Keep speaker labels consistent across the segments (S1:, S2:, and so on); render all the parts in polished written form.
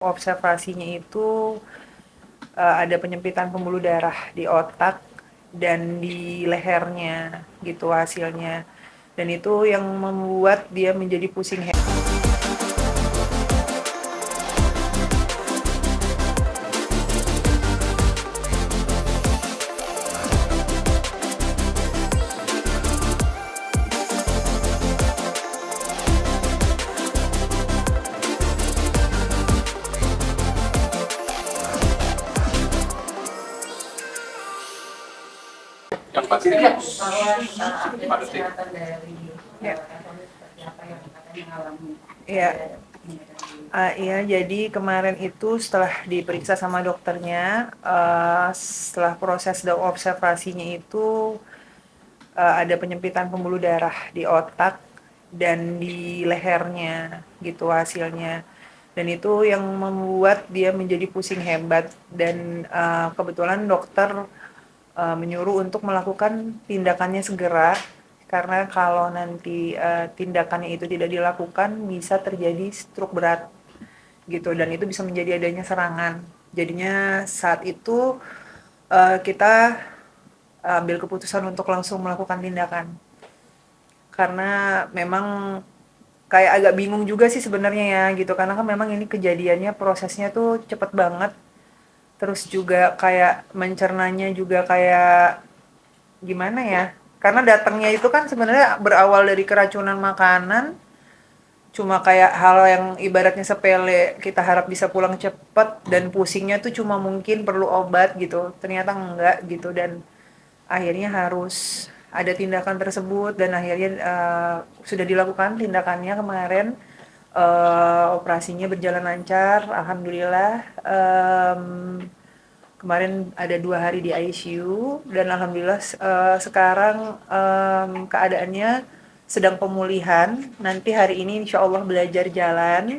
S1: Observasinya itu ada penyempitan pembuluh darah di otak dan di lehernya gitu hasilnya. Dan itu yang membuat dia menjadi pusing.
S2: Yang pasti pada
S1: Kesehatan dari seperti apa yang katanya mengalami. Iya. Iya, jadi kemarin itu setelah diperiksa sama dokternya, setelah proses observasinya itu ada penyempitan pembuluh darah di otak dan di lehernya gitu hasilnya. Dan itu yang membuat dia menjadi pusing hebat dan kebetulan dokter menyuruh untuk melakukan tindakannya segera karena kalau nanti tindakannya itu tidak dilakukan bisa terjadi stroke berat gitu dan itu bisa menjadi adanya serangan. Jadinya saat itu kita ambil keputusan untuk langsung melakukan tindakan. Karena memang kayak agak bingung juga sih sebenarnya ya gitu karena kan memang ini kejadiannya prosesnya tuh cepet banget. Terus juga kayak mencernanya juga kayak gimana ya? Karena datangnya itu kan sebenarnya berawal dari keracunan makanan, cuma kayak hal yang ibaratnya sepele, kita harap bisa pulang cepet dan pusingnya tuh cuma mungkin perlu obat gitu. Ternyata enggak gitu dan akhirnya harus ada tindakan tersebut dan akhirnya sudah dilakukan tindakannya kemarin. Operasinya berjalan lancar, alhamdulillah. Kemarin ada 2 hari di ICU dan alhamdulillah sekarang keadaannya sedang pemulihan. Nanti hari ini insya Allah belajar jalan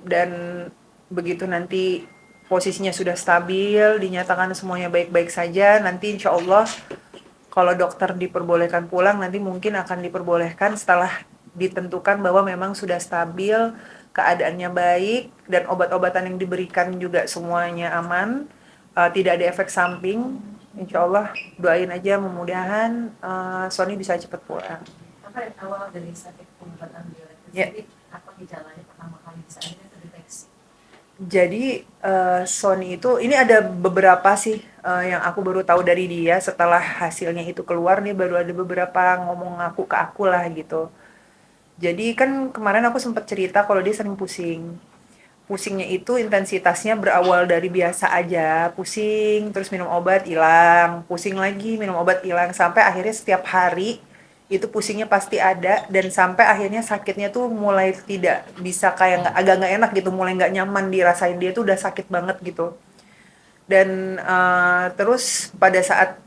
S1: dan begitu nanti posisinya sudah stabil, dinyatakan semuanya baik-baik saja. Nanti insya Allah kalau dokter diperbolehkan pulang, nanti mungkin akan diperbolehkan setelah ditentukan bahwa memang sudah stabil, keadaannya baik, dan obat-obatan yang diberikan juga semuanya aman, tidak ada efek samping. Insya Allah doain aja mudah-mudahan Sony bisa cepat pulang.
S3: Apa awal dari sakit pengobatan beliau itu
S1: Ya.
S3: sendiri, apa gejalanya pertama kali bisa akhirnya terdeteksi?
S1: Jadi Sony itu ini ada beberapa sih yang aku baru tahu dari dia setelah hasilnya itu keluar nih baru ada beberapa ngomong ke aku lah gitu. Jadi kan kemarin aku sempat cerita kalau dia sering pusing. Pusingnya itu intensitasnya berawal dari biasa aja, pusing, terus minum obat hilang, pusing lagi, minum obat hilang, sampai akhirnya setiap hari itu pusingnya pasti ada dan sampai akhirnya sakitnya tuh mulai tidak bisa kayak agak nggak enak gitu, mulai nggak nyaman dirasain dia tuh udah sakit banget gitu. Dan terus pada saat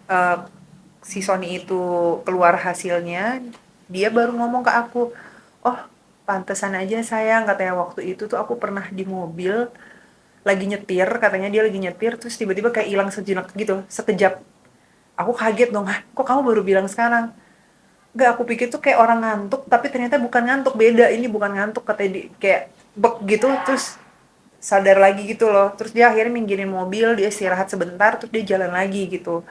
S1: si Sony itu keluar hasilnya, dia baru ngomong ke aku, oh pantesan aja sayang katanya waktu itu tuh aku pernah di mobil lagi nyetir, katanya dia lagi nyetir terus tiba-tiba kayak hilang sejenak gitu, sekejap. Aku kaget dong, "Hah, kok kamu baru bilang sekarang?" Enggak, aku pikir tuh kayak orang ngantuk, tapi ternyata bukan ngantuk, beda. Ini bukan ngantuk, katanya kayak bek gitu, terus sadar lagi gitu loh. Terus dia akhirnya minggirin mobil, dia istirahat sebentar, terus dia jalan lagi gitu.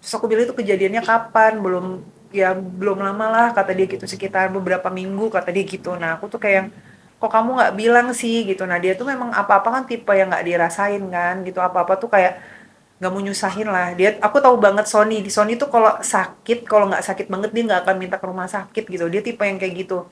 S1: Terus aku bilang itu kejadiannya kapan? Belum lama lah kata dia gitu, sekitar beberapa minggu kata dia gitu. Nah aku tuh kayak kok kamu nggak bilang sih gitu. Nah dia tuh memang apa-apa kan tipe yang nggak dirasain kan gitu, apa-apa tuh kayak nggak mau nyusahin lah. Aku tahu banget Sony, di Sony tuh kalau sakit, kalau nggak sakit banget dia nggak akan minta ke rumah sakit gitu, dia tipe yang kayak gitu.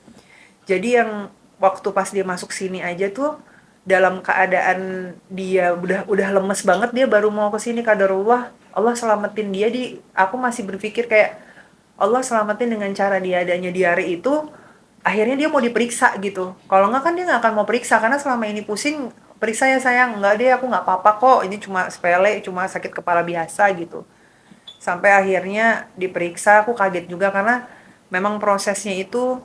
S1: Jadi yang waktu pas dia masuk sini aja tuh dalam keadaan dia udah lemes banget, dia baru mau ke sini kadarullah Allah selamatin dia. Aku masih berpikir kayak Allah selamatin dengan cara dia adanya diare itu, akhirnya dia mau diperiksa gitu. Kalau nggak kan dia nggak akan mau periksa karena selama ini pusing, periksa ya sayang, nggak deh aku nggak apa-apa kok, ini cuma sepele, cuma sakit kepala biasa gitu. Sampai akhirnya diperiksa, aku kaget juga karena memang prosesnya itu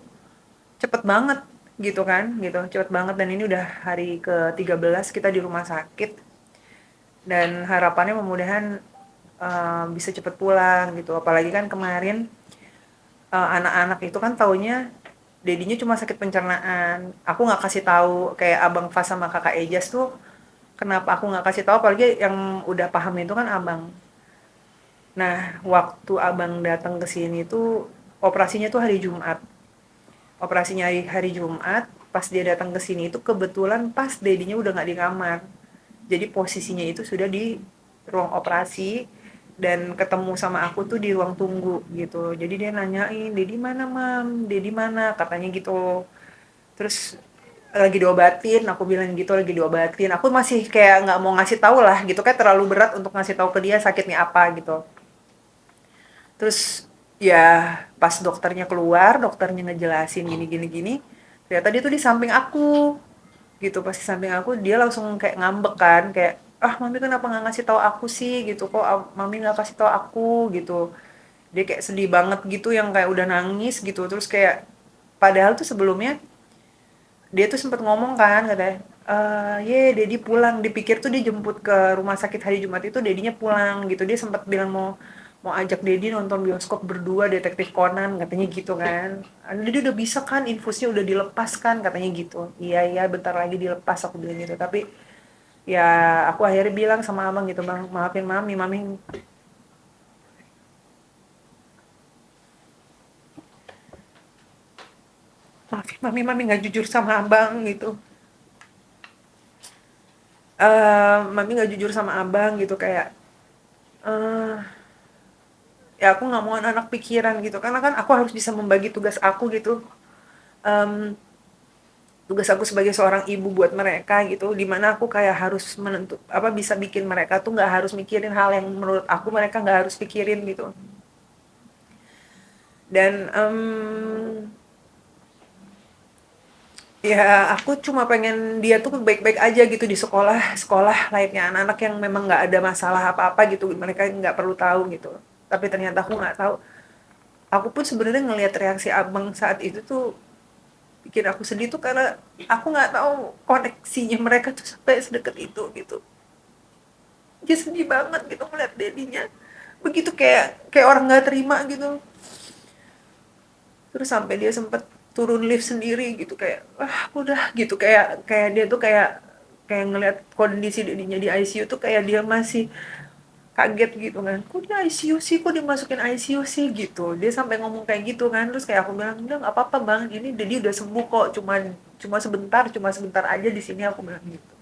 S1: cepet banget gitu kan, gitu cepet banget dan ini udah hari ke-13 kita di rumah sakit dan harapannya mudah-mudahan bisa cepet pulang gitu. Apalagi kan kemarin anak-anak itu kan taunya Dedinya cuma sakit pencernaan. Aku nggak kasih tahu kayak Abang Fas sama Kakak Ejas tuh kenapa aku nggak kasih tahu apalagi yang udah paham itu kan Abang. Nah, waktu Abang datang ke sini tuh operasinya tuh hari Jumat. Operasinya hari Jumat, pas dia datang ke sini itu kebetulan pas dedinya udah nggak di kamar. Jadi posisinya itu sudah di ruang operasi dan ketemu sama aku tuh di ruang tunggu gitu. Jadi dia nanyain, "Dedi mana, Mam? Dedi mana?" katanya gitu. Terus lagi diobatin, aku bilang gitu lagi diobatin. Aku masih kayak nggak mau ngasih tahu lah gitu, kayak terlalu berat untuk ngasih tahu ke dia sakitnya apa gitu. Terus ya pas dokternya keluar, dokternya ngejelasin gini gini gini, ternyata dia tuh di samping aku gitu. Pas di samping aku dia langsung kayak ngambek kan, kayak ah mami kenapa nggak ngasih tahu aku sih gitu, kok mami nggak kasih tahu aku gitu. Dia kayak sedih banget gitu yang kayak udah nangis gitu. Terus kayak padahal tuh sebelumnya dia tuh sempet ngomong kan katanya, ye Dedi pulang, dipikir tuh dia jemput ke rumah sakit hari Jumat itu Dedinya pulang gitu. Dia sempat bilang mau mau ajak Dedi nonton bioskop berdua Detektif Conan katanya gitu kan. Dedi udah bisa kan, infusnya udah dilepas kan katanya gitu. Iya iya bentar lagi dilepas aku bilang gitu. Tapi ya aku akhirnya bilang sama abang gitu, bang maafin mami, mami maafin mami, mami nggak jujur sama abang gitu. Mami nggak jujur sama abang gitu kayak eh ya aku nggak mau anak-anak pikiran gitu karena kan aku harus bisa membagi tugas aku gitu. Em, Tugas aku sebagai seorang ibu buat mereka gitu dimana aku kayak harus menentu apa bisa bikin mereka tuh nggak harus mikirin hal yang menurut aku mereka nggak harus pikirin gitu. Dan ya aku cuma pengen dia tuh baik-baik aja gitu di sekolah sekolah lainnya anak-anak yang memang nggak ada masalah apa-apa gitu mereka nggak perlu tahu gitu. Tapi ternyata aku nggak tahu. Aku pun sebenarnya ngelihat reaksi abang saat itu tuh bikin aku sedih tuh karena aku nggak tahu koneksinya mereka tuh sampai sedekat itu gitu. Dia sedih banget gitu ngeliat dedinya begitu kayak kayak orang nggak terima gitu. Terus sampai dia sempet turun lift sendiri gitu kayak ah udah gitu kayak kayak dia tuh kayak kayak ngeliat kondisi dedinya di ICU tuh kayak dia masih kaget gitu kan, kok di ICU sih, kok dimasukin ICU sih gitu. Dia sampai ngomong kayak gitu kan. Terus kayak aku bilang udah nggak apa-apa bang, ini Dedi udah sembuh kok, cuma sebentar aja di sini, aku bilang gitu.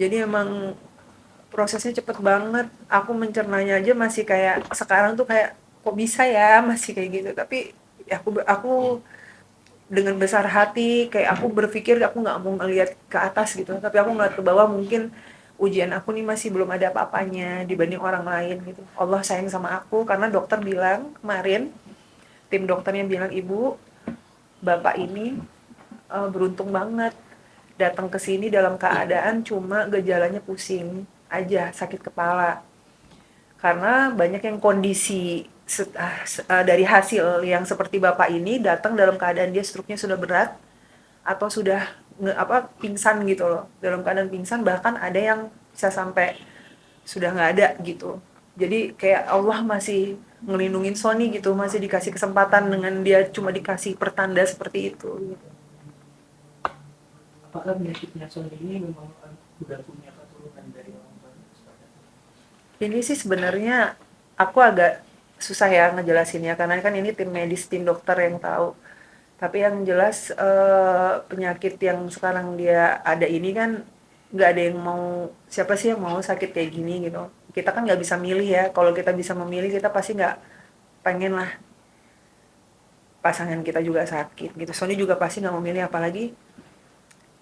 S1: Jadi emang prosesnya cepet banget. Aku mencernanya aja masih kayak sekarang tuh kayak kok bisa ya masih kayak gitu. Tapi ya aku dengan besar hati kayak aku berpikir aku nggak mau ngelihat ke atas gitu, tapi aku ngeliat ke bawah, mungkin ujian aku nih masih belum ada apa-apanya dibanding orang lain gitu. Allah sayang sama aku karena dokter bilang kemarin, tim dokternya bilang ibu bapak ini beruntung banget datang ke sini dalam keadaan cuma gejalanya pusing aja, sakit kepala. Karena banyak yang kondisi dari hasil yang seperti bapak ini datang dalam keadaan dia struknya sudah berat atau sudah pingsan gitu loh, dalam keadaan pingsan, bahkan ada yang bisa sampai sudah nggak ada gitu. Jadi kayak Allah masih ngelindungin Sony gitu, masih dikasih kesempatan dengan dia cuma dikasih pertanda seperti itu gitu.
S4: Apakah penyakitnya Sony ini memang sudah punya keturunan dari orang tua?
S1: Ini sih sebenarnya aku agak susah ya ngejelasinnya karena kan ini tim medis, tim dokter yang tahu. Tapi yang jelas penyakit yang sekarang dia ada ini kan nggak ada yang mau, siapa sih yang mau sakit kayak gini gitu. Kita kan nggak bisa milih ya. Kalau kita bisa memilih kita pasti nggak pengen lah pasangan kita juga sakit gitu. Sony juga pasti nggak memilih, apalagi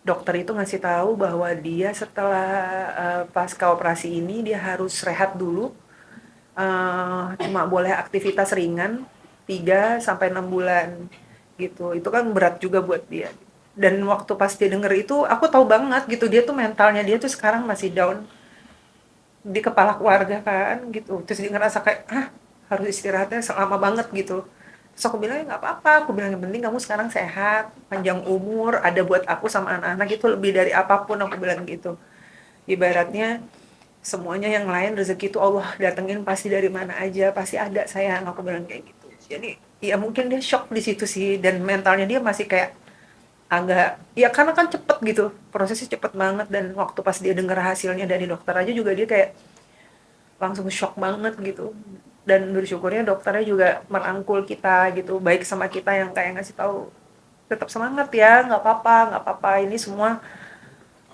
S1: dokter itu ngasih tahu bahwa dia setelah pasca operasi ini dia harus rehat dulu, cuma boleh aktivitas ringan 3 sampai 6 bulan gitu. Itu kan berat juga buat dia. Dan waktu pas dia denger itu aku tahu banget gitu dia tuh mentalnya dia tuh sekarang masih down di kepala keluarga kan gitu. Terus dia ngerasa kayak ah harus istirahatnya selama banget gitu. Terus aku bilang ya nggak apa-apa, aku bilang yang penting kamu sekarang sehat, panjang umur, ada buat aku sama anak-anak itu lebih dari apapun, aku bilang gitu. Ibaratnya semuanya yang lain rezeki itu Allah datengin pasti dari mana aja, pasti ada sayang, aku bilang kayak gitu. Jadi ya mungkin dia shock di situ sih dan mentalnya dia masih kayak agak ya karena kan cepet gitu, prosesnya cepet banget dan waktu pas dia dengar hasilnya dari dokter aja juga dia kayak langsung shock banget gitu. Dan bersyukurnya dokternya juga merangkul kita gitu, baik sama kita yang kayak ngasih tahu tetap semangat ya, nggak apa-apa, ini semua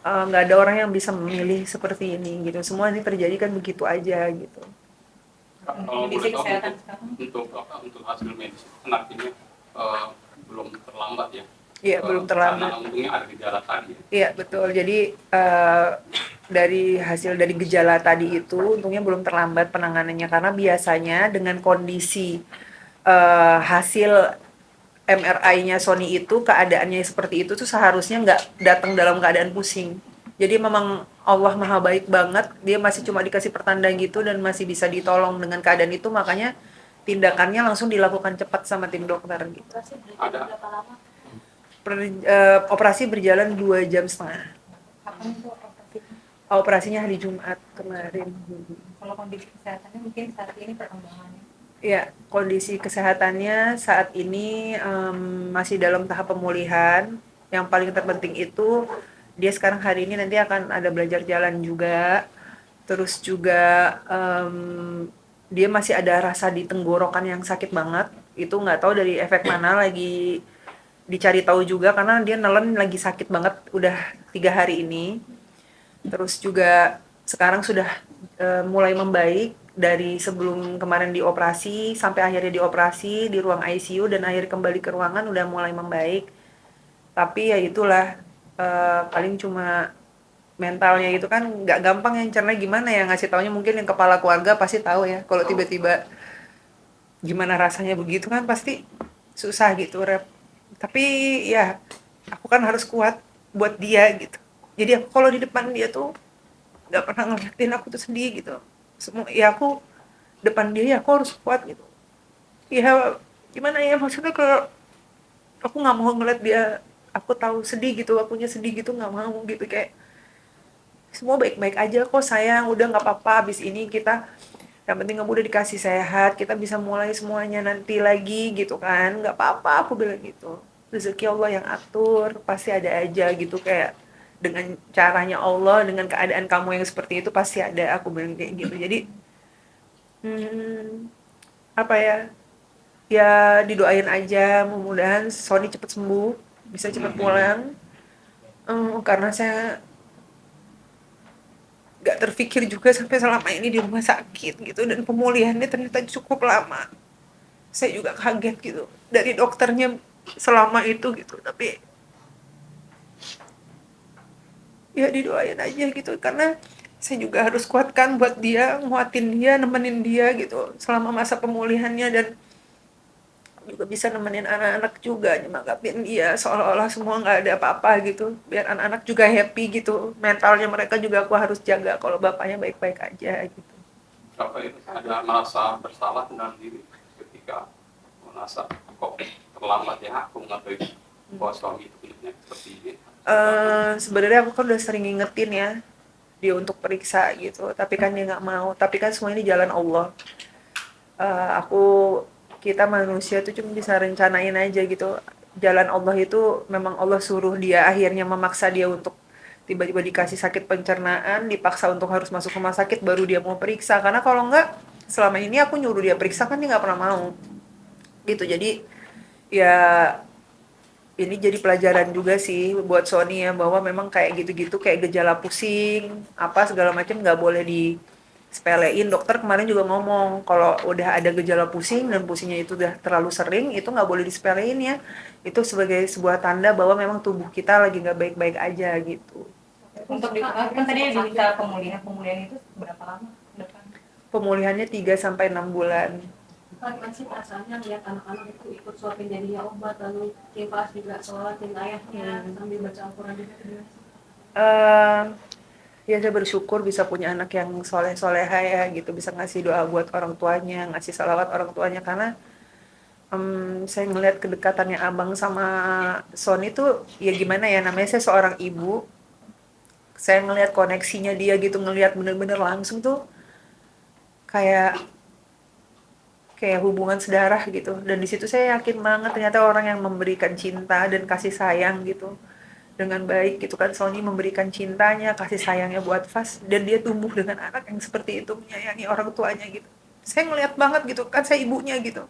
S1: nggak ada orang yang bisa memilih seperti ini gitu. Semua ini terjadi kan begitu aja gitu.
S2: Kalau boleh
S3: Kondisi
S2: tahu
S3: kesehatan sekarang.
S2: untuk hasil medis anak ini belum terlambat ya.
S1: Iya, belum
S2: Karena
S1: terlambat.
S2: untungnya ada gejala tadi ya.
S1: Iya, betul. Jadi dari hasil dari gejala tadi itu untungnya belum terlambat penanganannya karena biasanya dengan kondisi hasil MRI-nya Sony itu keadaannya seperti itu tuh seharusnya nggak datang dalam keadaan pusing. Jadi memang Allah maha baik banget, dia masih cuma dikasih pertanda gitu dan masih bisa ditolong dengan keadaan itu, makanya tindakannya langsung dilakukan cepat sama tim dokter gitu.
S3: Operasi
S2: Ada.
S3: berapa lama?
S1: Operasi berjalan 2,5 jam.
S3: Kapan itu operasi?
S1: Operasinya hari Jumat kemarin.
S3: Kalau kondisi kesehatannya mungkin saat ini perkembangannya.
S1: Ya, kondisi kesehatannya saat ini masih dalam tahap pemulihan. Yang paling terpenting itu dia sekarang hari ini nanti akan ada belajar jalan juga. Terus juga dia masih ada rasa di tenggorokan yang sakit banget. Itu nggak tahu dari efek mana, lagi dicari tahu juga karena dia nelen lagi sakit banget udah 3 hari ini. Terus juga sekarang sudah mulai membaik dari sebelum kemarin dioperasi sampai akhirnya dioperasi di ruang ICU dan akhir kembali ke ruangan udah mulai membaik. Tapi ya itulah paling cuma mentalnya itu kan nggak gampang yang cerna gimana ya ngasih taunya, mungkin yang kepala keluarga pasti tahu ya kalau tiba-tiba gimana rasanya begitu kan pasti susah gitu rep. Tapi ya aku kan harus kuat buat dia gitu. Jadi aku kalau di depan dia tuh nggak pernah ngeliatin aku tuh sedih gitu. Semua ya aku depan dia ya aku harus kuat gitu. Ya gimana ya maksudnya kalau aku nggak mau ngeliat dia aku tahu sedih gitu, akunya sedih gitu nggak mau gitu, kayak semua baik-baik aja kok sayang, udah nggak apa-apa, abis ini kita yang penting kamu udah dikasih sehat, kita bisa mulai semuanya nanti lagi gitu kan, nggak apa-apa aku bilang gitu, rezeki Allah yang atur pasti ada aja gitu, kayak dengan caranya Allah, dengan keadaan kamu yang seperti itu pasti ada, aku bilang kayak gitu. Jadi hmm, apa ya, ya didoain aja mudah-mudahan Sony cepet sembuh, bisa cepet pulang. Karena saya nggak terpikir juga sampai selama ini di rumah sakit gitu dan pemulihannya ternyata cukup lama. Saya juga kaget gitu dari dokternya selama itu gitu, tapi ya didoain aja gitu karena saya juga harus kuatkan buat dia, nguatin dia, nemenin dia gitu selama masa pemulihannya, dan juga bisa nemenin anak-anak juga nyemangapin dia seolah-olah semua nggak ada apa-apa gitu, biar anak-anak juga happy gitu, mentalnya mereka juga aku harus jaga kalau bapaknya baik-baik aja gitu.
S2: Bapak itu ada merasa bersalah dalam diri ketika merasa kok terlambat ya aku mengetahui bahwa suami itu kulitnya seperti ini.
S1: Sebenarnya aku kan udah sering ngingetin ya dia untuk periksa gitu, tapi kan dia nggak mau, tapi kan semua ini jalan Allah. Aku kita manusia tuh cuma bisa rencanain aja gitu, jalan Allah itu memang Allah suruh dia akhirnya memaksa dia untuk tiba-tiba dikasih sakit pencernaan, dipaksa untuk harus masuk rumah sakit baru dia mau periksa, karena kalau enggak selama ini aku nyuruh dia periksa kan dia nggak pernah mau gitu. Jadi ya ini jadi pelajaran juga sih buat Sony ya, bahwa memang kayak gitu-gitu kayak gejala pusing apa segala macam nggak boleh disepelein. Dokter kemarin juga ngomong kalau udah ada gejala pusing dan pusingnya itu udah terlalu sering itu nggak boleh disepelein ya, itu sebagai sebuah tanda bahwa memang tubuh kita lagi nggak baik-baik aja gitu.
S3: Untuk kan tadi diminta pemulihan itu berapa lama ke depan?
S1: Pemulihannya 3 sampai 6 bulan.
S5: Kan sih perasaannya lihat anak-anak itu ikut suapin jadinya obat, lalu kipas juga sholatin ayahnya sambil baca Al-Quran juga.
S1: Eh ya saya bersyukur bisa punya anak yang soleh-soleha ya gitu, bisa ngasih doa buat orang tuanya, ngasih salawat orang tuanya, karena saya ngelihat kedekatannya abang sama Sony tuh ya gimana ya, namanya saya seorang ibu, saya ngelihat koneksinya dia gitu, ngelihat bener-bener langsung tuh kayak kayak hubungan sedarah gitu. Dan di situ saya yakin banget ternyata orang yang memberikan cinta dan kasih sayang gitu dengan baik gitu kan. Sony memberikan cintanya, kasih sayangnya buat Fas dan dia tumbuh dengan anak yang seperti itu menyayangi orang tuanya gitu. Saya ngeliat banget gitu kan, saya ibunya gitu.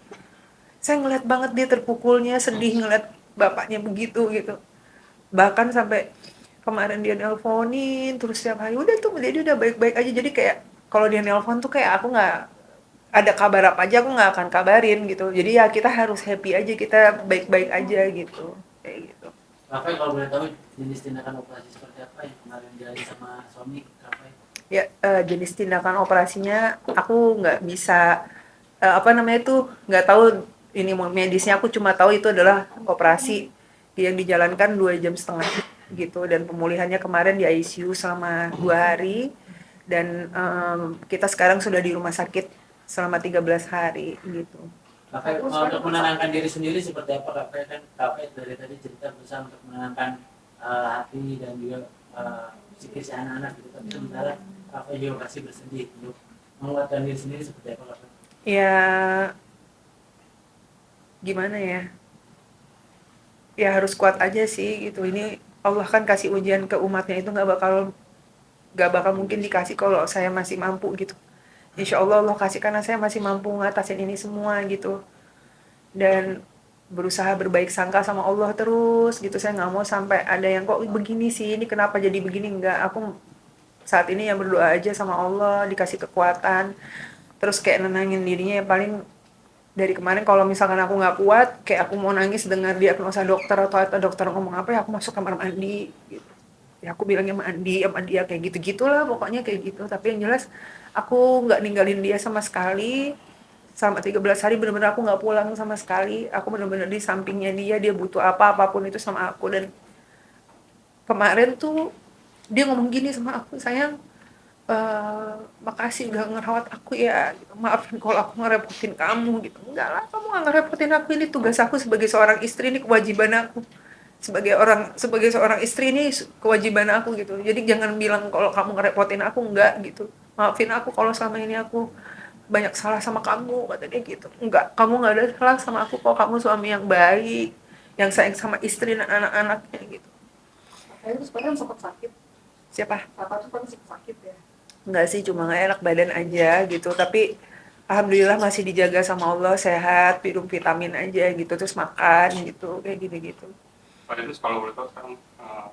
S1: Saya ngeliat banget dia terpukulnya, sedih ngeliat bapaknya begitu gitu. Bahkan sampai kemarin dia nelponin terus setiap hari udah tuh dia udah baik-baik aja. Jadi kayak kalau dia nelpon tuh kayak aku nggak ada kabar apa aja aku nggak akan kabarin gitu. Jadi ya kita harus happy aja, kita baik-baik aja gitu kayak gitu.
S6: Rafael kalau boleh tahu jenis tindakan operasi seperti apa yang kemarin dijalani sama suami Rafael?
S1: Ya jenis tindakan operasinya aku nggak bisa apa namanya itu nggak tahu ini medisnya, aku cuma tahu itu adalah operasi yang dijalankan 2,5 jam gitu dan pemulihannya kemarin di ICU selama 2 hari dan kita sekarang sudah di rumah sakit selama 13 hari gitu.
S6: Rafael untuk menenangkan diri sendiri seperti apa Rafael? Kan Rafael dari tadi cerita berusaha untuk menenangkan hati dan juga psikis anak-anak gitu, tapi sementara Rafael juga pasti bersedih untuk menguatkan diri sendiri seperti apa Rafael?
S1: Ya gimana ya, ya harus kuat aja sih gitu. Ini Allah kan kasih ujian ke umatnya itu nggak bakal mungkin dikasih kalau saya masih mampu gitu. Insya Allah Allah kasih karena saya masih mampu ngatasin ini semua gitu. Dan berusaha berbaik sangka sama Allah terus gitu. Saya nggak mau sampai ada yang kok begini sih, ini kenapa jadi begini. Enggak, aku saat ini yang berdoa aja sama Allah dikasih kekuatan. Terus kayak nenangin dirinya ya paling dari kemarin kalau misalkan aku nggak kuat, kayak aku mau nangis dengar diagnosa dokter atau dokter ngomong apa ya aku masuk kamar mandi gitu. Ya aku bilangnya mandi sama dia kayak gitu-gitulah pokoknya kayak gitu. Tapi yang jelas aku nggak ninggalin dia sama sekali. Selama 13 hari benar-benar aku nggak pulang sama sekali. Aku benar-benar di sampingnya dia butuh apa apapun itu sama aku. Dan kemarin tuh dia ngomong gini sama aku, sayang, makasih udah ngerawat aku ya gitu. Maafin kalau aku ngerepotin kamu gitu. Enggak lah, kamu nggak ngerepotin aku, ini tugas aku sebagai seorang istri, ini kewajiban aku sebagai seorang istri, ini kewajiban aku gitu. Jadi jangan bilang kalau kamu ngerepotin aku, enggak gitu. Maafin aku kalau selama ini aku banyak salah sama kamu, kata dia gitu. Enggak, kamu nggak ada salah sama aku kok, kamu suami yang baik, yang sayang sama istri dan anak-anaknya gitu.
S5: Itu sebenarnya sempat sakit.
S1: Siapa?
S5: Apa tuh kan sempat sakit ya?
S1: Enggak sih, cuma nggak enak badan aja gitu. Tapi alhamdulillah masih dijaga sama Allah, sehat, minum vitamin aja gitu, terus makan gitu, kayak gitu-gitu.
S2: Pak Denus kalau boleh tahu sekarang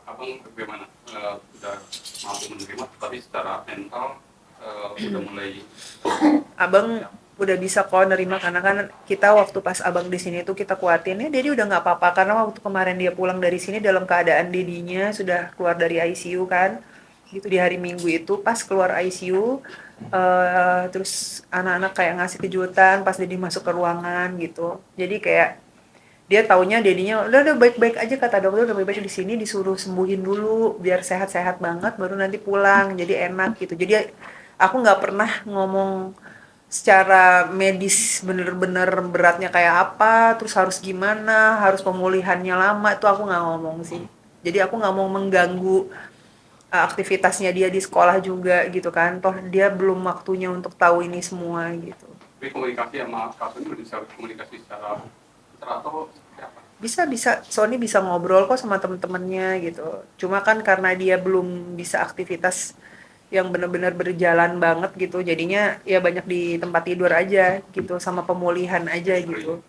S2: abang bagaimana? Sudah mampu menerima, tapi secara mental udah mulai
S1: Abang udah bisa kok nerima karena kan kita waktu pas abang di sini tuh kita kuatin ya dia udah nggak apa-apa karena waktu kemarin dia pulang dari sini dalam keadaan dedinya sudah keluar dari ICU kan gitu di hari Minggu itu pas keluar ICU terus anak-anak kayak ngasih kejutan pas Dedi masuk ke ruangan gitu. Jadi kayak dia taunya dedinya udah baik-baik aja, kata dokter udah baik-baik di sini, disuruh sembuhin dulu biar sehat-sehat banget baru nanti pulang jadi enak gitu. Jadi aku nggak pernah ngomong secara medis bener-bener beratnya kayak apa, terus harus gimana, harus pemulihannya lama, itu aku nggak ngomong sih. Jadi aku nggak mau mengganggu aktivitasnya dia di sekolah juga gitu kan, toh dia belum waktunya untuk tahu ini semua gitu.
S2: tapi komunikasi sama kasus itu bisa komunikasi secara atau seperti apa?
S1: Bisa Sony bisa ngobrol kok sama temen-temennya gitu, cuma kan karena dia belum bisa aktivitas yang benar-benar berjalan banget gitu, jadinya ya banyak di tempat tidur aja gitu sama pemulihan aja gitu.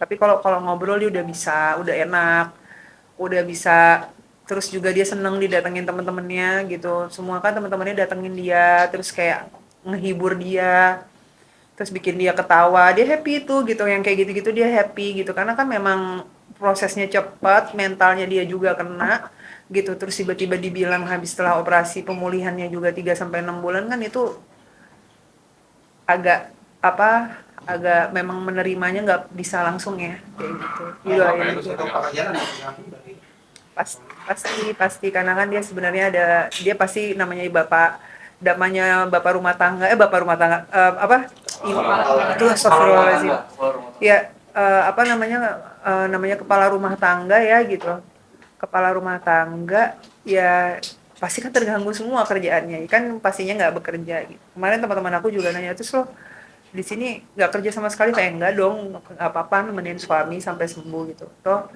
S1: Tapi kalau kalau ngobrol dia udah bisa, udah enak, udah bisa. Terus juga dia seneng didatengin teman-temannya gitu, semua kan teman-temannya datengin dia terus kayak ngehibur dia, terus bikin dia ketawa, dia happy itu gitu, yang kayak gitu-gitu dia happy gitu karena kan memang prosesnya cepat, mentalnya dia juga kena gitu, terus tiba-tiba dibilang habis setelah operasi pemulihannya juga 3 sampai 6 bulan kan itu agak apa, agak memang menerimanya nggak bisa langsung ya kayak gitu. Didoain aja. Pasti karena kan dia sebenarnya dia pasti namanya bapak rumah tangga apa itu astagfirullahaladzim ya, apa namanya kepala rumah tangga ya gitu, kepala rumah tangga ya pasti kan terganggu semua kerjaannya kan, pastinya nggak bekerja gitu. Kemarin teman-teman aku juga nanya terus lo di sini nggak kerja sama sekali, kayak enggak dong, nggak apa-apa nemenin suami sampai sembuh gitu. Toh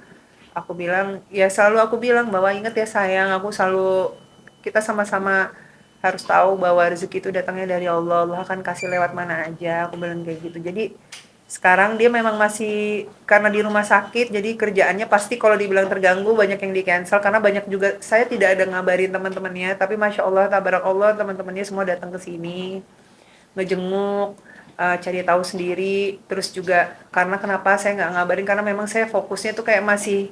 S1: aku bilang, ya selalu aku bilang bahwa ingat ya sayang, aku selalu kita sama-sama harus tahu bahwa rezeki itu datangnya dari Allah, Allah akan kasih lewat mana aja, aku bilang kayak gitu. Jadi sekarang dia memang masih karena di rumah sakit, jadi kerjaannya pasti kalau dibilang terganggu banyak yang di cancel karena banyak juga saya tidak ada ngabarin teman-temannya, tapi masya Allah tabarakallah teman-temannya semua datang ke sini ngejenguk, cari tahu sendiri. Terus juga karena kenapa saya nggak ngabarin, karena memang saya fokusnya tuh kayak masih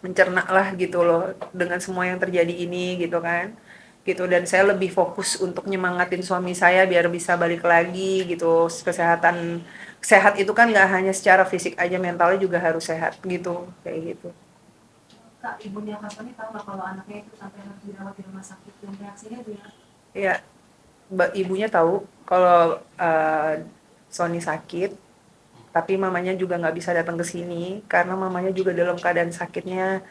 S1: mencerna lah gitu loh dengan semua yang terjadi ini gitu kan, gitu. Dan saya lebih fokus untuk nyemangatin suami saya biar bisa balik lagi gitu. Kesehatan sehat itu kan nggak hanya secara fisik aja, mentalnya juga harus sehat gitu, kayak gitu.
S5: Kak, ibunya Kak Sony tahu nggak kalau anaknya itu sampai harus dirawat di rumah sakit dan reaksinya dia?
S1: Ya, ibunya tahu kalau Sony sakit, tapi mamanya juga nggak bisa datang ke sini karena mamanya juga dalam keadaan sakitnya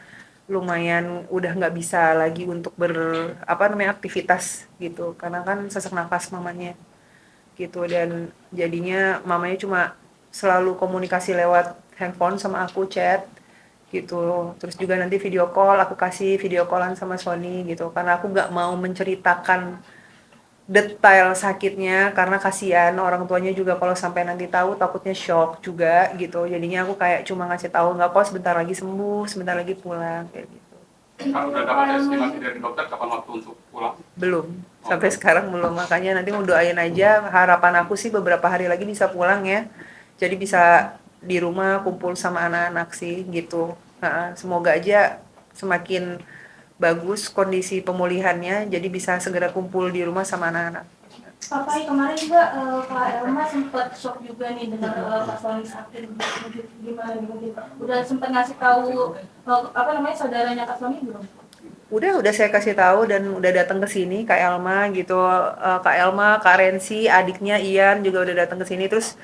S1: lumayan udah nggak bisa lagi untuk aktivitas gitu, karena kan sesak nafas mamanya gitu. Dan jadinya mamanya cuma selalu komunikasi lewat handphone sama aku, chat gitu. Terus juga nanti video call, aku kasih video callan sama Sony gitu, karena aku nggak mau menceritakan detail sakitnya karena kasihan orang tuanya juga kalau sampai nanti tahu takutnya shock juga gitu. Jadinya aku kayak cuma ngasih tahu nggak kok, sebentar lagi sembuh, sebentar lagi pulang kayak gitu.
S2: Kalau udah dapat estimasi dari dokter kapan waktu untuk pulang?
S1: Belum, sampai sekarang belum, makanya nanti mau doain aja. Harapan aku sih beberapa hari lagi bisa pulang ya, jadi bisa di rumah kumpul sama anak-anak sih gitu. Nah, semoga aja semakin bagus kondisi pemulihannya, jadi bisa segera kumpul di rumah sama anak-anak.
S5: Papa kemarin juga Kak Elma sempat shock juga nih dengar Pak Sony sakit. Gimana mungkin udah sempat ngasih tahu saudaranya Kak Sony belum?
S1: Udah saya kasih tahu dan udah datang ke sini Kak Elma gitu. Kak Elma, Kak Rensi, adiknya Ian juga udah datang ke sini. Terus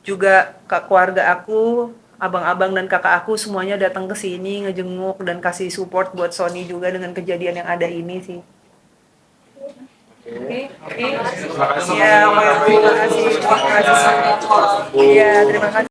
S1: juga keluarga aku, abang-abang dan kakak aku semuanya datang ke sini ngejenguk dan kasih support buat Sony juga dengan kejadian yang ada ini sih.
S5: Oke.
S1: Iya, terima kasih. Iya, terima kasih.